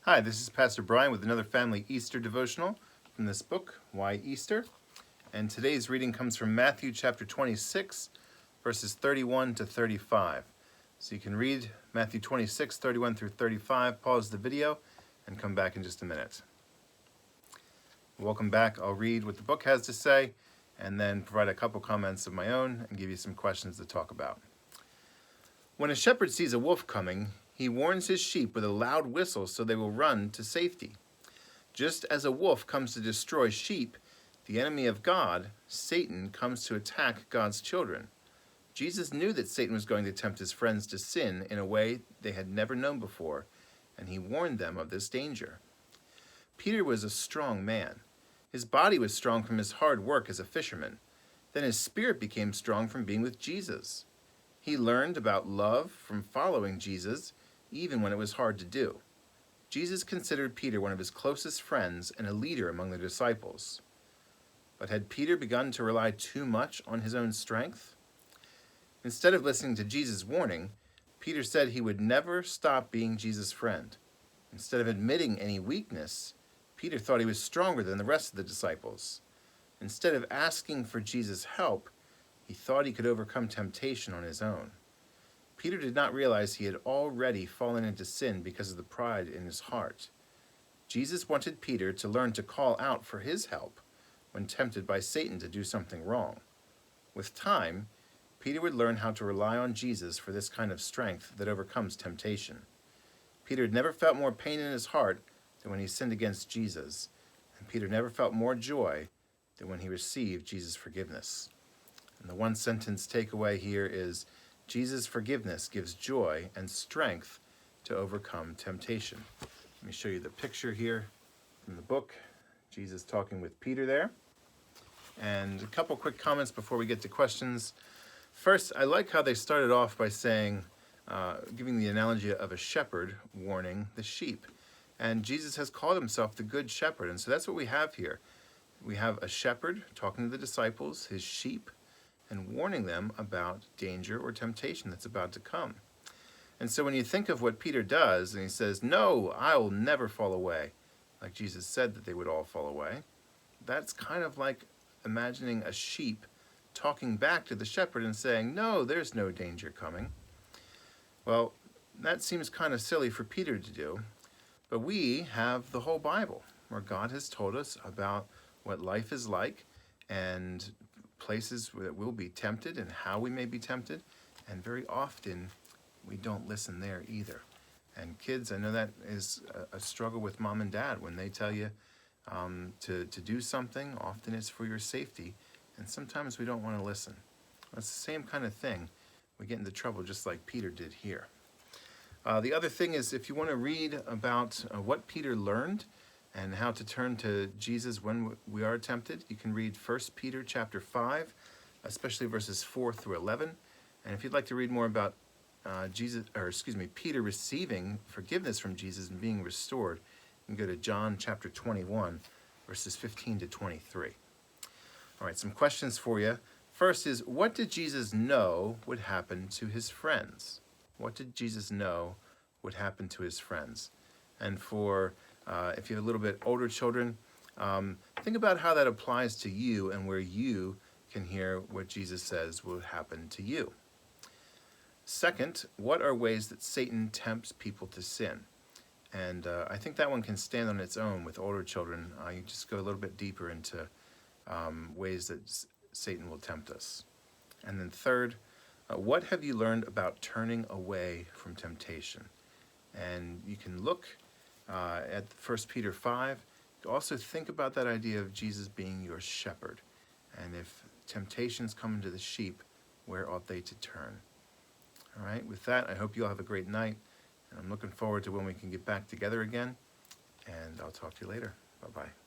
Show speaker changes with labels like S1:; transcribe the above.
S1: Hi, this is Pastor Brian with another family Easter devotional from this book, Why Easter? And today's reading comes from Matthew chapter 26, verses 31 to 35. So you can read Matthew 26, 31 through 35, pause the video, and come back in just a minute. Welcome back. I'll read what the book has to say, and then provide a couple comments of my own and give you some questions to talk about. When a shepherd sees a wolf coming, he warns his sheep with a loud whistle so they will run to safety. Just as a wolf comes to destroy sheep, the enemy of God, Satan, comes to attack God's children. Jesus knew that Satan was going to tempt his friends to sin in a way they had never known before, and he warned them of this danger. Peter was a strong man. His body was strong from his hard work as a fisherman. Then his spirit became strong from being with Jesus. He learned about love from following Jesus, even when it was hard to do. Jesus considered Peter one of his closest friends and a leader among the disciples. But had Peter begun to rely too much on his own strength? Instead of listening to Jesus' warning, Peter said he would never stop being Jesus' friend. Instead of admitting any weakness, Peter thought he was stronger than the rest of the disciples. Instead of asking for Jesus' help, he thought he could overcome temptation on his own. Peter did not realize he had already fallen into sin because of the pride in his heart. Jesus wanted Peter to learn to call out for his help when tempted by Satan to do something wrong. With time, Peter would learn how to rely on Jesus for this kind of strength that overcomes temptation. Peter had never felt more pain in his heart than when he sinned against Jesus, and Peter never felt more joy than when he received Jesus' forgiveness. And the one sentence takeaway here is, Jesus' forgiveness gives joy and strength to overcome temptation. Let me show you the picture here from the book. Jesus talking with Peter there. And a couple quick comments before we get to questions. First, I like how they started off by saying, giving the analogy of a shepherd warning the sheep. And Jesus has called himself the good shepherd. And so that's what we have here. We have a shepherd talking to the disciples, his sheep, and warning them about danger or temptation that's about to come. And so when you think of what Peter does, and he says, "No, I will never fall away," like Jesus said that they would all fall away, that's kind of like imagining a sheep talking back to the shepherd and saying, "No, there's no danger coming." Well, that seems kind of silly for Peter to do, but we have the whole Bible, where God has told us about what life is like and places that we'll be tempted and how we may be tempted, and very often we don't listen there either. And kids, I know that is a struggle with mom and dad when they tell you to do something. Often it's for your safety, and sometimes we don't want to listen. It's the same kind of thing. We get into trouble just like Peter did here. The other thing is, if you want to read about what Peter learned and how to turn to Jesus when we are tempted, you can read 1 Peter chapter 5, especially verses 4 through 11. And if you'd like to read more about Peter receiving forgiveness from Jesus and being restored, you can go to John chapter 21, verses 15 to 23. All right, some questions for you. First is, what did Jesus know would happen to his friends? What did Jesus know would happen to his friends? And for if you have a little bit older children, think about how that applies to you and where you can hear what Jesus says will happen to you. Second, what are ways that Satan tempts people to sin? And I think that one can stand on its own with older children. You just go a little bit deeper into ways that Satan will tempt us. And then third, what have you learned about turning away from temptation? And you can look at 1 Peter 5. Also think about that idea of Jesus being your shepherd. And if temptations come into the sheep, where ought they to turn? All right, with that, I hope you all have a great night. And I'm looking forward to when we can get back together again. And I'll talk to you later. Bye-bye.